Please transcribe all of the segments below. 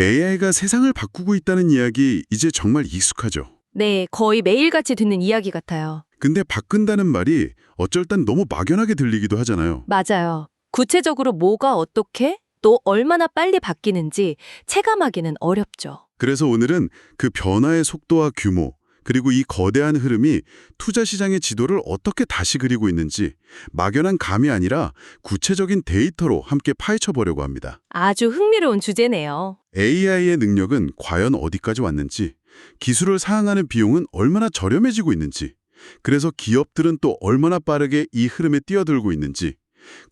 AI가 세상을 바꾸고 있다는 이야기 이제 정말 익숙하죠. 네, 거의 매일같이 듣는 이야기 같아요. 근데 바꾼다는 말이 어쩔 땐 너무 막연하게 들리기도 하잖아요. 맞아요. 구체적으로 뭐가 어떻게 또 얼마나 빨리 바뀌는지 체감하기는 어렵죠. 그래서 오늘은 그 변화의 속도와 규모, 그리고 이 거대한 흐름이 투자 시장의 지도를 어떻게 다시 그리고 있는지 막연한 감이 아니라 구체적인 데이터로 함께 파헤쳐 보려고 합니다. 아주 흥미로운 주제네요. AI의 능력은 과연 어디까지 왔는지, 기술을 사용하는 비용은 얼마나 저렴해지고 있는지, 그래서 기업들은 또 얼마나 빠르게 이 흐름에 뛰어들고 있는지,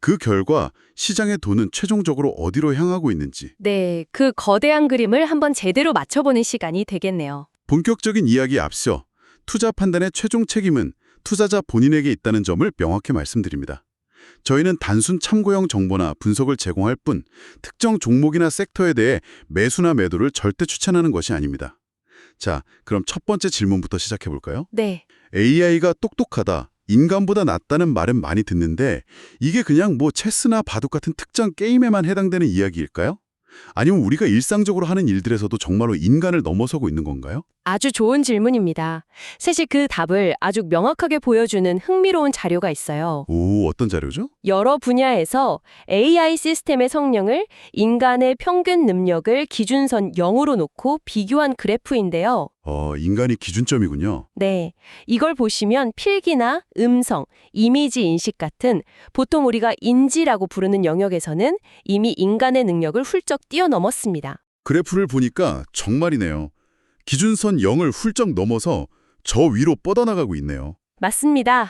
그 결과 시장의 돈은 최종적으로 어디로 향하고 있는지. 네, 그 거대한 그림을 한번 제대로 맞춰보는 시간이 되겠네요. 본격적인 이야기에 앞서 투자 판단의 최종 책임은 투자자 본인에게 있다는 점을 명확히 말씀드립니다. 저희는 단순 참고용 정보나 분석을 제공할 뿐 특정 종목이나 섹터에 대해 매수나 매도를 절대 추천하는 것이 아닙니다. 자, 그럼 첫 번째 질문부터 시작해 볼까요? 네, AI가 똑똑하다, 인간보다 낫다는 말은 많이 듣는데 이게 그냥 뭐 체스나 바둑 같은 특정 게임에만 해당되는 이야기일까요? 아니면 우리가 일상적으로 하는 일들에서도 정말로 인간을 넘어서고 있는 건가요? 아주 좋은 질문입니다. 사실 그 답을 아주 명확하게 보여주는 흥미로운 자료가 있어요. 오, 어떤 자료죠? 여러 분야에서 AI 시스템의 성능을 인간의 평균 능력을 기준선 0으로 놓고 비교한 그래프인데요. 인간이 기준점이군요. 네, 이걸 보시면 필기나 음성, 이미지 인식 같은 보통 우리가 인지라고 부르는 영역에서는 이미 인간의 능력을 훌쩍 뛰어넘었습니다. 그래프를 보니까 정말이네요. 기준선 0을 훌쩍 넘어서 저 위로 뻗어나가고 있네요. 맞습니다.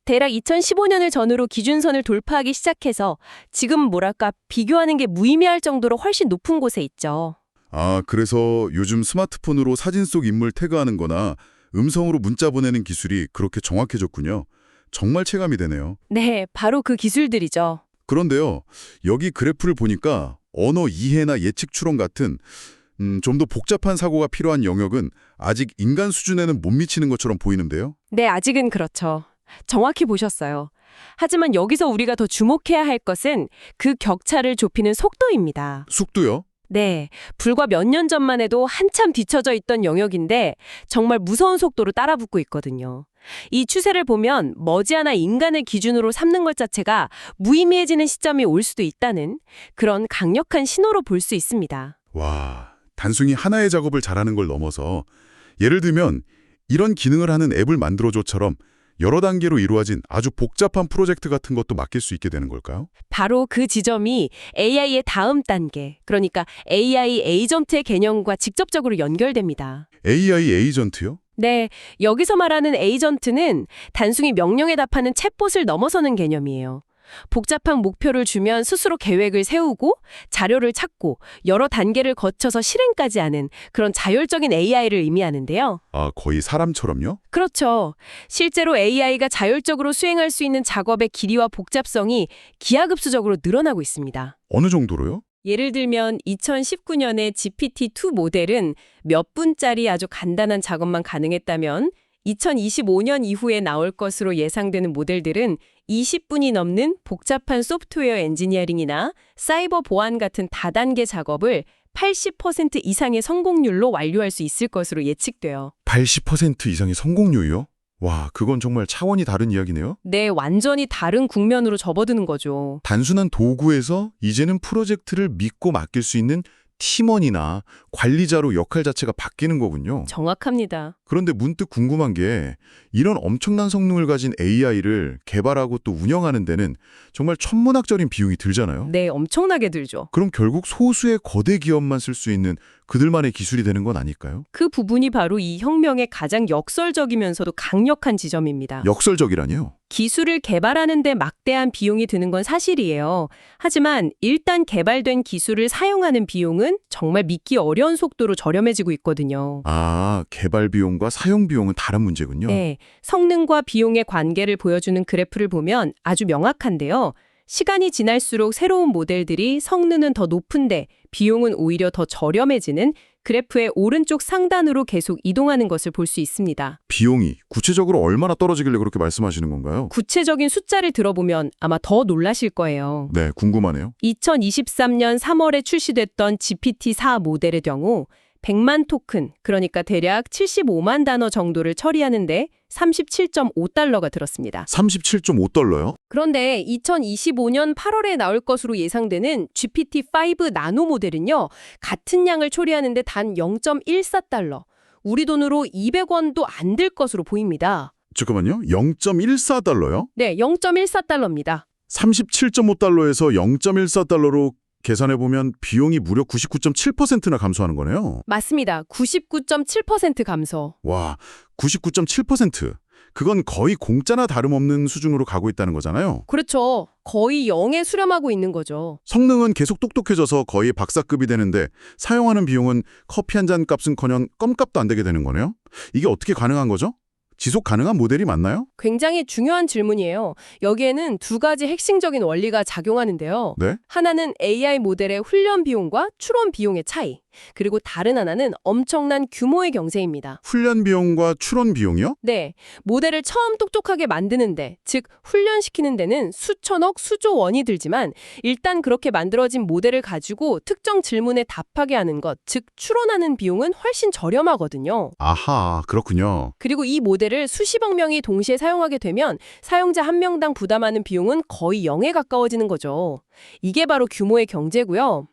대략 2015년을 전후로 기준선을 돌파하기 시작해서 지금 뭐랄까 비교하는 게 무의미할 정도로 훨씬 높은 곳에 있죠. 아, 그래서 요즘 스마트폰으로 사진 속 인물 태그하는 거나 음성으로 문자 보내는 기술이 그렇게 정확해졌군요. 정말 체감이 되네요. 네, 바로 그 기술들이죠. 그런데요, 여기 그래프를 보니까 언어 이해나 예측 추론 같은 좀 더 복잡한 사고가 필요한 영역은 아직 인간 수준에는 못 미치는 것처럼 보이는데요. 네, 아직은 그렇죠. 정확히 보셨어요. 하지만 여기서 우리가 더 주목해야 할 것은 그 격차를 좁히는 속도입니다. 속도요? 네, 불과 몇 년 전만 해도 한참 뒤처져 있던 영역인데 정말 무서운 속도로 따라붙고 있거든요. 이 추세를 보면 머지않아 인간을 기준으로 삼는 것 자체가 무의미해지는 시점이 올 수도 있다는 그런 강력한 신호로 볼 수 있습니다. 와, 단순히 하나의 작업을 잘하는 걸 넘어서 예를 들면 이런 기능을 하는 앱을 만들어줘처럼 여러 단계로 이루어진 아주 복잡한 프로젝트 같은 것도 맡길 수 있게 되는 걸까요? 바로 그 지점이 AI의 다음 단계, 그러니까 AI 에이전트의 개념과 직접적으로 연결됩니다. AI 에이전트요? 네, 여기서 말하는 에이전트는 단순히 명령에 답하는 챗봇을 넘어서는 개념이에요. 복잡한 목표를 주면 스스로 계획을 세우고 자료를 찾고 여러 단계를 거쳐서 실행까지 하는 그런 자율적인 AI를 의미하는데요. 아, 거의 사람처럼요? 그렇죠. 실제로 AI가 자율적으로 수행할 수 있는 작업의 길이와 복잡성이 기하급수적으로 늘어나고 있습니다. 어느 정도로요? 예를 들면 2019년의 GPT-2 모델은 몇 분짜리 아주 간단한 작업만 가능했다면 2025년 이후에 나올 것으로 예상되는 모델들은 20분이 넘는 복잡한 소프트웨어 엔지니어링이나 사이버 보안 같은 다단계 작업을 80% 이상의 성공률로 완료할 수 있을 것으로 예측돼요. 80% 이상의 성공률이요? 와, 그건 정말 차원이 다른 이야기네요. 네, 완전히 다른 국면으로 접어드는 거죠. 단순한 도구에서 이제는 프로젝트를 믿고 맡길 수 있는 팀원이나 관리자로 역할 자체가 바뀌는 거군요. 정확합니다. 그런데 문득 궁금한 게 이런 엄청난 성능을 가진 AI를 개발하고 또 운영하는 데는 정말 천문학적인 비용이 들잖아요. 네, 엄청나게 들죠. 그럼 결국 소수의 거대 기업만 쓸 수 있는 그들만의 기술이 되는 건 아닐까요? 그 부분이 바로 이 혁명의 가장 역설적이면서도 강력한 지점입니다. 역설적이라니요? 기술을 개발하는 데 막대한 비용이 드는 건 사실이에요. 하지만 일단 개발된 기술을 사용하는 비용은 정말 믿기 어려운 속도로 저렴해지고 있거든요. 아, 개발 비용과 사용 비용은 다른 문제군요. 네, 성능과 비용의 관계를 보여주는 그래프를 보면 아주 명확한데요. 시간이 지날수록 새로운 모델들이 성능은 더 높은데 비용은 오히려 더 저렴해지는 그래프의 오른쪽 상단으로 계속 이동하는 것을 볼 수 있습니다. 비용이 구체적으로 얼마나 떨어지길래 그렇게 말씀하시는 건가요? 구체적인 숫자를 들어보면 아마 더 놀라실 거예요. 네, 궁금하네요. 2023년 3월에 출시됐던 GPT-4 모델의 경우 100만 토큰, 그러니까 대략 75만 단어 정도를 처리하는데 37.5달러가 들었습니다. 37.5달러요? 그런데 2025년 8월에 나올 것으로 예상되는 GPT-5 나노 모델은요, 같은 양을 처리하는데 단 0.14달러, 우리 돈으로 200원도 안 들 것으로 보입니다. 잠깐만요. 0.14달러요? 네, 0.14달러입니다. 37.5달러에서 0.14달러로 계산해보면 비용이 무려 99.7%나 감소하는 거네요. 맞습니다. 99.7% 감소. 와, 99.7%. 그건 거의 공짜나 다름없는 수준으로 가고 있다는 거잖아요. 그렇죠. 거의 0에 수렴하고 있는 거죠. 성능은 계속 똑똑해져서 거의 박사급이 되는데 사용하는 비용은 커피 한 잔 값은커녕 껌값도 안 되게 되는 거네요. 이게 어떻게 가능한 거죠? 지속 가능한 모델이 맞나요? 굉장히 중요한 질문이에요. 여기에는 두 가지 핵심적인 원리가 작용하는데요. 네? 하나는 AI 모델의 훈련 비용과 추론 비용의 차이, 그리고 다른 하나는 엄청난 규모의 경제입니다. 훈련 비용과 추론 비용이요? 네, 모델을 처음 똑똑하게 만드는데, 즉 훈련시키는 데는 수천억, 수조 원이 들지만 일단 그렇게 만들어진 모델을 가지고 특정 질문에 답하게 하는 것, 즉 추론하는 비용은 훨씬 저렴하거든요. 아하, 그렇군요. 그리고 이 모델을 수십억 명이 동시에 사용하게 되면 사용자 한 명당 부담하는 비용은 거의 0에 가까워지는 거죠. 이게 바로 규모의 경제고요.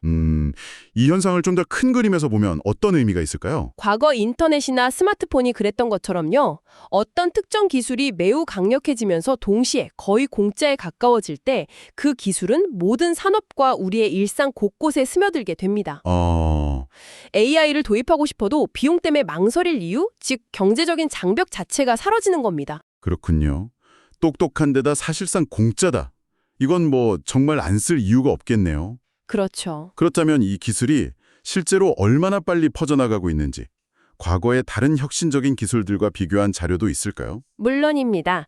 이 현상을 좀 더 큰 그림에서 보면 어떤 의미가 있을까요? 과거 인터넷이나 스마트폰이 그랬던 것처럼요. 어떤 특정 기술이 매우 강력해지면서 동시에 거의 공짜에 가까워질 때 그 기술은 모든 산업과 우리의 일상 곳곳에 스며들게 됩니다. AI를 도입하고 싶어도 비용 때문에 망설일 이유, 즉 경제적인 장벽 자체가 사라지는 겁니다. 그렇군요. 똑똑한 데다 사실상 공짜다. 이건 뭐 정말 안 쓸 이유가 없겠네요. 그렇죠. 그렇다면 이 기술이 실제로 얼마나 빨리 퍼져나가고 있는지 과거의 다른 혁신적인 기술들과 비교한 자료도 있을까요? 물론입니다.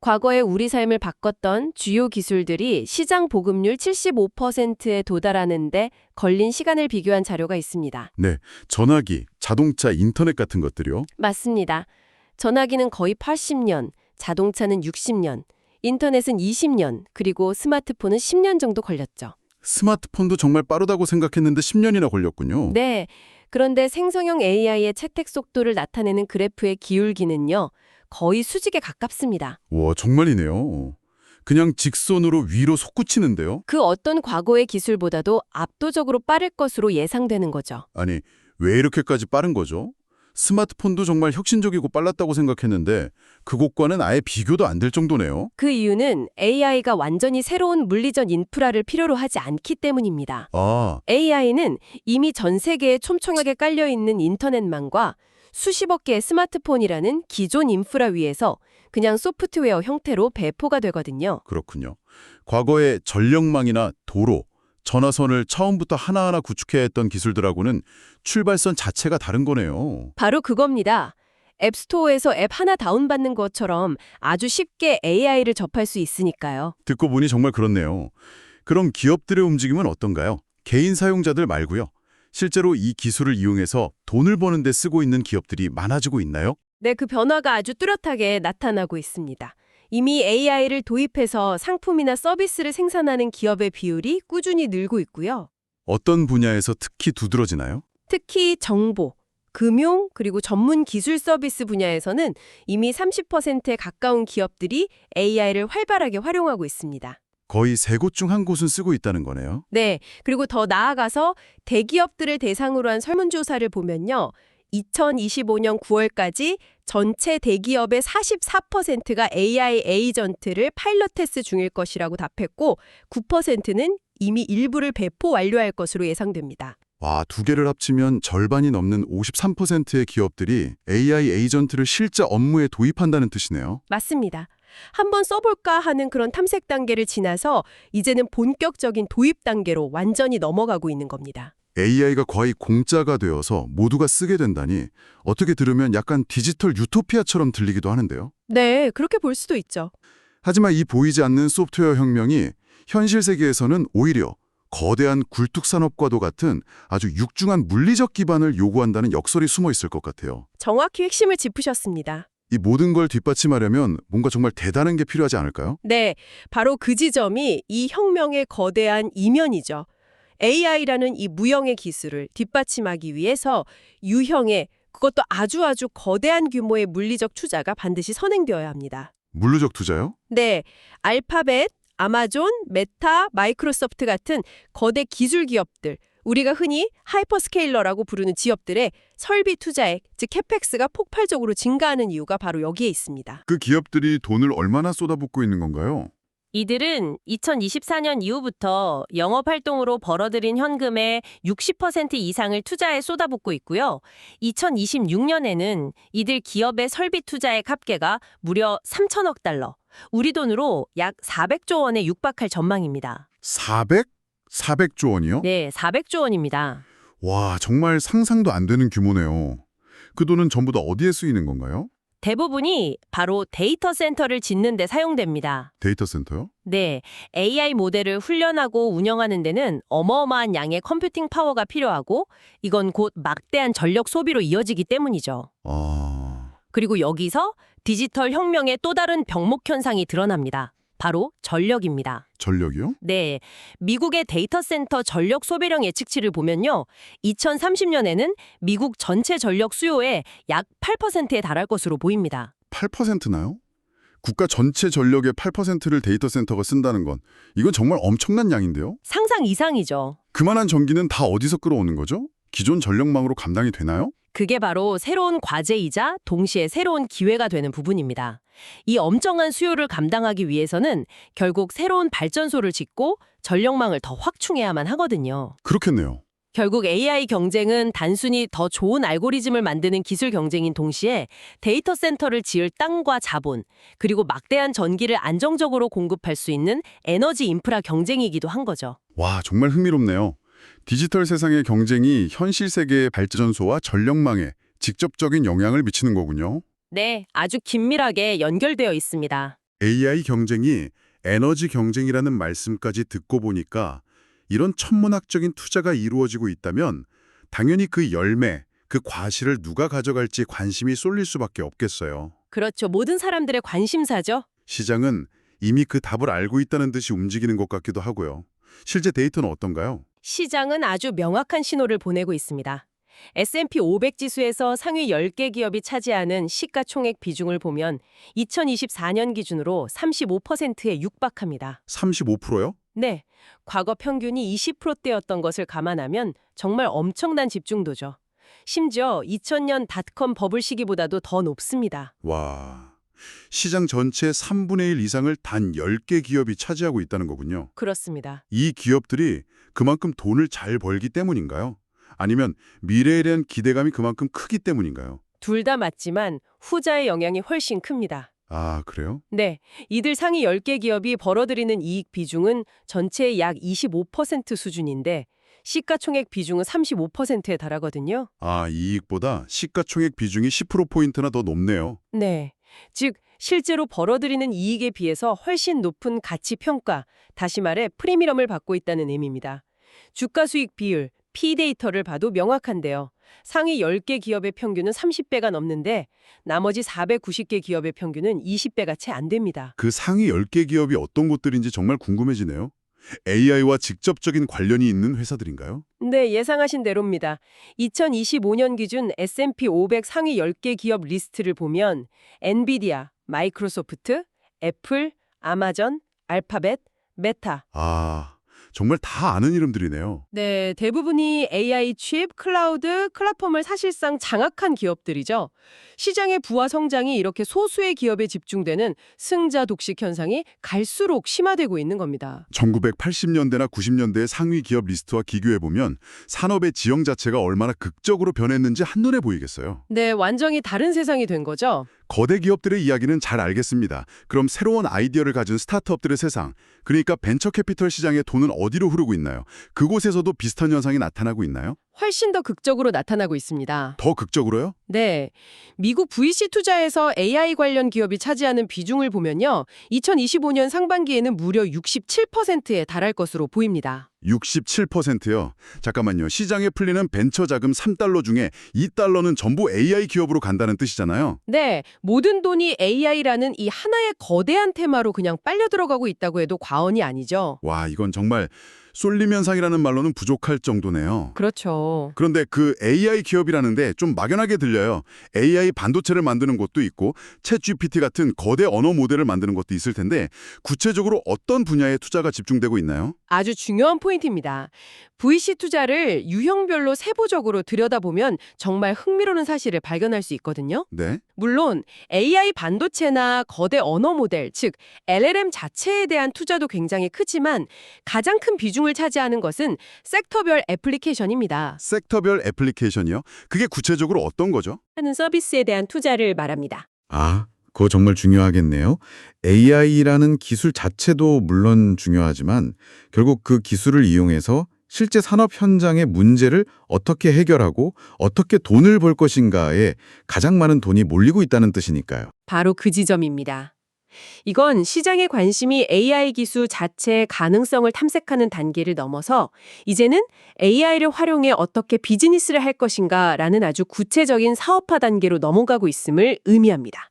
과거에 우리 삶을 바꿨던 주요 기술들이 시장 보급률 75%에 도달하는데 걸린 시간을 비교한 자료가 있습니다. 네, 전화기, 자동차, 인터넷 같은 것들이요. 맞습니다. 전화기는 거의 80년, 자동차는 60년, 인터넷은 20년, 그리고 스마트폰은 10년 정도 걸렸죠. 스마트폰도 정말 빠르다고 생각했는데 10년이나 걸렸군요. 네. 그런데 생성형 AI의 채택 속도를 나타내는 그래프의 기울기는요, 거의 수직에 가깝습니다. 와, 정말이네요. 그냥 직선으로 위로 솟구치는데요? 그 어떤 과거의 기술보다도 압도적으로 빠를 것으로 예상되는 거죠. 아니, 왜 이렇게까지 빠른 거죠? 스마트폰도 정말 혁신적이고 빨랐다고 생각했는데 그것과는 아예 비교도 안 될 정도네요. 그 이유는 AI가 완전히 새로운 물리적 인프라를 필요로 하지 않기 때문입니다. AI는 이미 전 세계에 촘촘하게 깔려있는 인터넷망과 수십억 개의 스마트폰이라는 기존 인프라 위에서 그냥 소프트웨어 형태로 배포가 되거든요. 그렇군요. 과거에 전력망이나 도로, 전화선을 처음부터 하나하나 구축해야 했던 기술들하고는 출발선 자체가 다른 거네요. 바로 그겁니다. 앱스토어에서 앱 하나 다운받는 것처럼 아주 쉽게 AI를 접할 수 있으니까요. 듣고 보니 정말 그렇네요. 그럼 기업들의 움직임은 어떤가요? 개인 사용자들 말고요. 실제로 이 기술을 이용해서 돈을 버는 데 쓰고 있는 기업들이 많아지고 있나요? 네, 그 변화가 아주 뚜렷하게 나타나고 있습니다. 이미 AI를 도입해서 상품이나 서비스를 생산하는 기업의 비율이 꾸준히 늘고 있고요. 어떤 분야에서 특히 두드러지나요? 특히 정보, 금융, 그리고 전문 기술 서비스 분야에서는 이미 30%에 가까운 기업들이 AI를 활발하게 활용하고 있습니다. 거의 세 곳 중 한 곳은 쓰고 있다는 거네요. 네, 그리고 더 나아가서 대기업들을 대상으로 한 설문조사를 보면요. 2025년 9월까지 전체 대기업의 44%가 AI 에이전트를 파일럿 테스트 중일 것이라고 답했고 9%는 이미 일부를 배포 완료할 것으로 예상됩니다. 와, 두 개를 합치면 절반이 넘는 53%의 기업들이 AI 에이전트를 실제 업무에 도입한다는 뜻이네요. 맞습니다. 한번 써볼까 하는 그런 탐색 단계를 지나서 이제는 본격적인 도입 단계로 완전히 넘어가고 있는 겁니다. AI가 거의 공짜가 되어서 모두가 쓰게 된다니 어떻게 들으면 약간 디지털 유토피아처럼 들리기도 하는데요. 네, 그렇게 볼 수도 있죠. 하지만 이 보이지 않는 소프트웨어 혁명이 현실 세계에서는 오히려 거대한 굴뚝산업과도 같은 아주 육중한 물리적 기반을 요구한다는 역설이 숨어 있을 것 같아요. 정확히 핵심을 짚으셨습니다. 이 모든 걸 뒷받침하려면 뭔가 정말 대단한 게 필요하지 않을까요? 네, 바로 그 지점이 이 혁명의 거대한 이면이죠. AI라는 이 무형의 기술을 뒷받침하기 위해서 유형의 그것도 아주 거대한 규모의 물리적 투자가 반드시 선행되어야 합니다. 물리적 투자요? 네, 알파벳, 아마존, 메타, 마이크로소프트 같은 거대 기술 기업들, 우리가 흔히 하이퍼스케일러라고 부르는 지역들의 설비 투자액, 즉 캐펙스가 폭발적으로 증가하는 이유가 바로 여기에 있습니다. 그 기업들이 돈을 얼마나 쏟아붓고 있는 건가요? 이들은 2024년 이후부터 영업활동으로 벌어들인 현금의 60% 이상을 투자에 쏟아붓고 있고요. 2026년에는 이들 기업의 설비 투자액 합계가 무려 3천억 달러, 우리 돈으로 약 400조 원에 육박할 전망입니다. 400조 원이요? 네, 400조 원입니다. 와, 정말 상상도 안 되는 규모네요. 그 돈은 전부 다 어디에 쓰이는 건가요? 대부분이 바로 데이터 센터를 짓는 데 사용됩니다. 데이터 센터요? 네, AI 모델을 훈련하고 운영하는 데는 어마어마한 양의 컴퓨팅 파워가 필요하고 이건 곧 막대한 전력 소비로 이어지기 때문이죠. 그리고 여기서 디지털 혁명의 또 다른 병목 현상이 드러납니다. 바로 전력입니다. 전력이요? 네, 미국의 데이터 센터 전력 소비량 예측치를 보면요. 2030년에는 미국 전체 전력 수요의 약 8%에 달할 것으로 보입니다. 8%나요? 국가 전체 전력의 8%를 데이터 센터가 쓴다는 건 이건 정말 엄청난 양인데요? 상상 이상이죠. 그만한 전기는 다 어디서 끌어오는 거죠? 기존 전력망으로 감당이 되나요? 그게 바로 새로운 과제이자 동시에 새로운 기회가 되는 부분입니다. 이 엄청난 수요를 감당하기 위해서는 결국 새로운 발전소를 짓고 전력망을 더 확충해야만 하거든요. 그렇겠네요. 결국 AI 경쟁은 단순히 더 좋은 알고리즘을 만드는 기술 경쟁인 동시에 데이터 센터를 지을 땅과 자본, 그리고 막대한 전기를 안정적으로 공급할 수 있는 에너지 인프라 경쟁이기도 한 거죠. 와, 정말 흥미롭네요. 디지털 세상의 경쟁이 현실 세계의 발전소와 전력망에 직접적인 영향을 미치는 거군요. 네, 아주 긴밀하게 연결되어 있습니다. AI 경쟁이 에너지 경쟁이라는 말씀까지 듣고 보니까 이런 천문학적인 투자가 이루어지고 있다면 당연히 그 열매, 그 과실을 누가 가져갈지 관심이 쏠릴 수밖에 없겠어요. 그렇죠. 모든 사람들의 관심사죠. 시장은 이미 그 답을 알고 있다는 듯이 움직이는 것 같기도 하고요. 실제 데이터는 어떤가요? 시장은 아주 명확한 신호를 보내고 있습니다. S&P 500 지수에서 상위 10개 기업이 차지하는 시가총액 비중을 보면 2024년 기준으로 35%에 육박합니다. 35%요? 네, 과거 평균이 20%대였던 것을 감안하면 정말 엄청난 집중도죠. 심지어 2000년 닷컴 버블 시기보다도 더 높습니다. 와, 시장 전체의 3분의 1 이상을 단 10개 기업이 차지하고 있다는 거군요. 그렇습니다. 이 기업들이 그만큼 돈을 잘 벌기 때문인가요? 아니면 미래에 대한 기대감이 그만큼 크기 때문인가요? 둘 다 맞지만 후자의 영향이 훨씬 큽니다. 아, 그래요? 네, 이들 상위 10개 기업이 벌어들이는 이익 비중은 전체의 약 25% 수준인데 시가총액 비중은 35%에 달하거든요. 아, 이익보다 시가총액 비중이 10%포인트나 더 높네요. 네, 즉 실제로 벌어들이는 이익에 비해서 훨씬 높은 가치 평가, 다시 말해 프리미엄을 받고 있다는 의미입니다. 주가 수익 비율, P-데이터를 봐도 명확한데요. 상위 10개 기업의 평균은 30배가 넘는데 나머지 490개 기업의 평균은 20배가 채 안 됩니다. 그 상위 10개 기업이 어떤 곳들인지 정말 궁금해지네요. AI와 직접적인 관련이 있는 회사들인가요? 네, 예상하신 대로입니다. 2025년 기준 S&P 500 상위 10개 기업 리스트를 보면 엔비디아, 마이크로소프트, 애플, 아마존, 알파벳, 메타. 아, 정말 다 아는 이름들이네요. 네, 대부분이 AI 칩, 클라우드, 플랫폼을 사실상 장악한 기업들이죠. 시장의 부와 성장이 이렇게 소수의 기업에 집중되는 승자 독식 현상이 갈수록 심화되고 있는 겁니다. 1980년대나 90년대의 상위 기업 리스트와 비교해보면 산업의 지형 자체가 얼마나 극적으로 변했는지 한눈에 보이겠어요. 네, 완전히 다른 세상이 된 거죠. 거대 기업들의 이야기는 잘 알겠습니다. 그럼 새로운 아이디어를 가진 스타트업들의 세상, 그러니까 벤처 캐피털 시장의 돈은 어디로 흐르고 있나요? 그곳에서도 비슷한 현상이 나타나고 있나요? 훨씬 더 극적으로 나타나고 있습니다. 더 극적으로요? 네. 미국 VC 투자에서 AI 관련 기업이 차지하는 비중을 보면요. 2025년 상반기에는 무려 67%에 달할 것으로 보입니다. 67%요. 잠깐만요. 시장에 풀리는 벤처 자금 3달러 중에 2달러는 전부 AI 기업으로 간다는 뜻이잖아요. 네. 모든 돈이 AI라는 이 하나의 거대한 테마로 그냥 빨려 들어가고 있다고 해도 과언이 아니죠. 와, 이건 정말 쏠림 현상이라는 말로는 부족할 정도네요. 그렇죠. 그런데 그 AI 기업이라는데 좀 막연하게 들려요. AI 반도체를 만드는 곳도 있고 챗GPT 같은 거대 언어 모델을 만드는 것도 있을 텐데 구체적으로 어떤 분야에 투자가 집중되고 있나요? 아주 중요한 포인트입니다. VC 투자를 유형별로 세부적으로 들여다보면 정말 흥미로운 사실을 발견할 수 있거든요. 네. 물론 AI 반도체나 거대 언어 모델, 즉 LLM 자체에 대한 투자도 굉장히 크지만 가장 큰 비중을 차지하는 것은 섹터별 애플리케이션입니다. 섹터별 애플리케이션이요? 그게 구체적으로 어떤 거죠? 하는 서비스에 대한 투자를 말합니다. 아, 그거 정말 중요하겠네요. AI라는 기술 자체도 물론 중요하지만 결국 그 기술을 이용해서 실제 산업 현장의 문제를 어떻게 해결하고 어떻게 돈을 벌 것인가에 가장 많은 돈이 몰리고 있다는 뜻이니까요. 바로 그 지점입니다. 이건 시장의 관심이 AI 기술 자체의 가능성을 탐색하는 단계를 넘어서 이제는 AI를 활용해 어떻게 비즈니스를 할 것인가라는 아주 구체적인 사업화 단계로 넘어가고 있음을 의미합니다.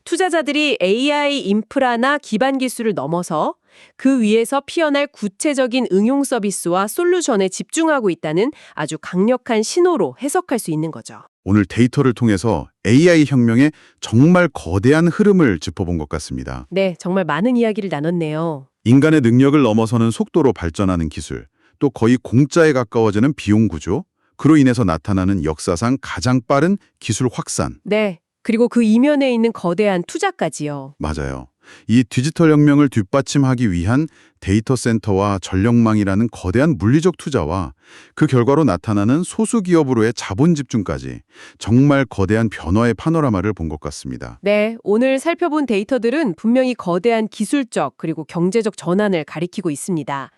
투자자들이 AI 인프라나 기반 기술을 넘어서 그 위에서 피어날 구체적인 응용 서비스와 솔루션에 집중하고 있다는 아주 강력한 신호로 해석할 수 있는 거죠. 오늘 데이터를 통해서 AI 혁명의 정말 거대한 흐름을 짚어본 것 같습니다. 네, 정말 많은 이야기를 나눴네요. 인간의 능력을 넘어서는 속도로 발전하는 기술, 또 거의 공짜에 가까워지는 비용 구조, 그로 인해서 나타나는 역사상 가장 빠른 기술 확산. 네, 그리고 그 이면에 있는 거대한 투자까지요. 맞아요. 이 디지털 혁명을 뒷받침하기 위한 데이터 센터와 전력망이라는 거대한 물리적 투자와 그 결과로 나타나는 소수 기업으로의 자본 집중까지 정말 거대한 변화의 파노라마를 본 것 같습니다. 네, 오늘 살펴본 데이터들은 분명히 거대한 기술적 그리고 경제적 전환을 가리키고 있습니다.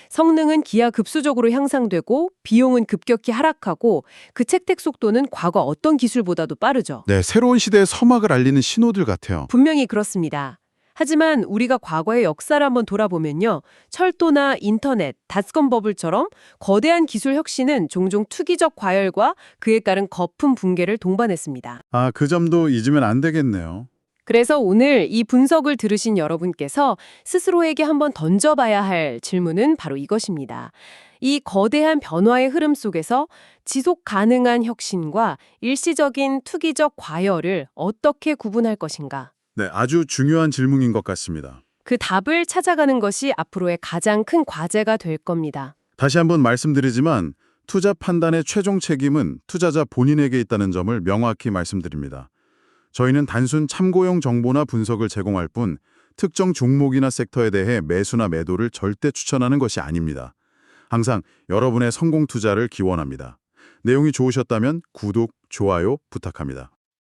성능은 기하급수적으로 향상되고 비용은 급격히 하락하고 그 채택 속도는 과거 어떤 기술보다도 빠르죠. 네, 새로운 시대의 서막을 알리는 신호들 같아요. 분명히 그렇습니다. 하지만 우리가 과거의 역사를 한번 돌아보면요. 철도나 인터넷, 닷컴 버블처럼 거대한 기술 혁신은 종종 투기적 과열과 그에 따른 거품 붕괴를 동반했습니다. 아, 그 점도 잊으면 안 되겠네요. 그래서 오늘 이 분석을 들으신 여러분께서 스스로에게 한번 던져봐야 할 질문은 바로 이것입니다. 이 거대한 변화의 흐름 속에서 지속 가능한 혁신과 일시적인 투기적 과열을 어떻게 구분할 것인가? 네, 아주 중요한 질문인 것 같습니다. 그 답을 찾아가는 것이 앞으로의 가장 큰 과제가 될 겁니다. 다시 한번 말씀드리지만 투자 판단의 최종 책임은 투자자 본인에게 있다는 점을 명확히 말씀드립니다. 저희는 단순 참고용 정보나 분석을 제공할 뿐 특정 종목이나 섹터에 대해 매수나 매도를 절대 추천하는 것이 아닙니다. 항상 여러분의 성공 투자를 기원합니다. 내용이 좋으셨다면 구독, 좋아요 부탁합니다.